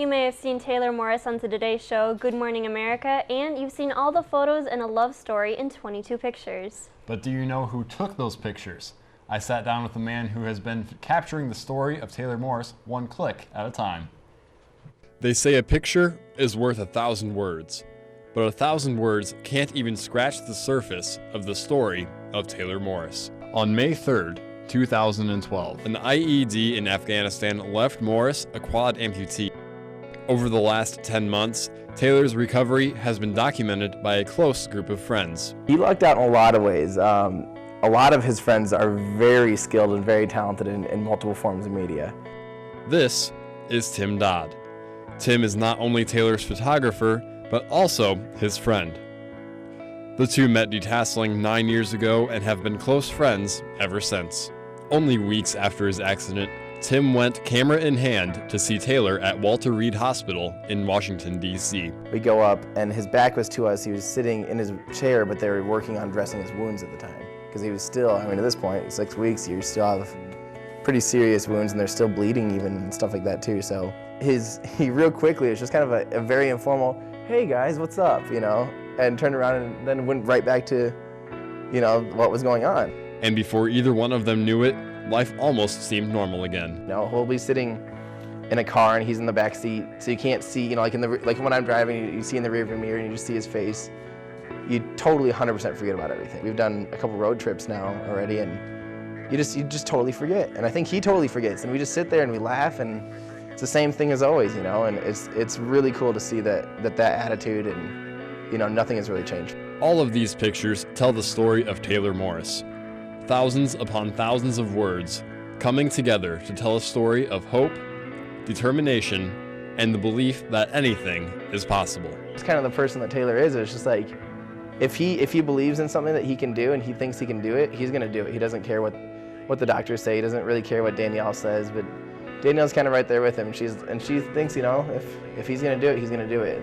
You may have seen Taylor Morris on the Today Show, Good Morning America, and you've seen all the photos and a love story in 22 pictures. But do you know who took those pictures? I sat down with a man who has been capturing the story of Taylor Morris one click at a time. They say a picture is worth 1,000 words, but 1,000 words can't even scratch the surface of the story of Taylor Morris. On May 3rd, 2012, an IED in Afghanistan left Morris a quad amputee. Over the last 10 months, Taylor's recovery has been documented by a close group of friends. He lucked out in a lot of ways. A lot of his friends are very skilled and very talented in multiple forms of media. This is Tim Dodd. Tim is not only Taylor's photographer, but also his friend. The two met detasseling 9 years ago and have been close friends ever since. Only weeks after his accident, Tim went camera in hand to see Taylor at Walter Reed Hospital in Washington, D.C. We go up and his back was to us. He was sitting in his chair, but they were working on dressing his wounds at the time. Because he was still, at this point, 6 weeks, you still have pretty serious wounds and they're still bleeding even and stuff like that too. So he real quickly, it was just kind of a very informal, hey guys, what's up, and turned around and then went right back to, what was going on. And before either one of them knew it, life almost seemed normal again. He'll be sitting in a car and he's in the back seat, so you can't see, like when I'm driving, you see in the rearview mirror and you just see his face. You totally 100% forget about everything. We've done a couple road trips now already, and you just totally forget. And I think he totally forgets, and we just sit there and we laugh, and it's the same thing as always, and it's really cool to see that attitude, and nothing has really changed. All of these pictures tell the story of Taylor Morris. Thousands upon thousands of words coming together to tell a story of hope, determination, and the belief that anything is possible. It's kind of the person that Taylor is. It's just like, if he believes in something that he can do and he thinks he can do it, he's going to do it. He doesn't care what the doctors say. He doesn't really care what Danielle says, but Danielle's kind of right there with him. She thinks, if he's going to do it, he's going to do it.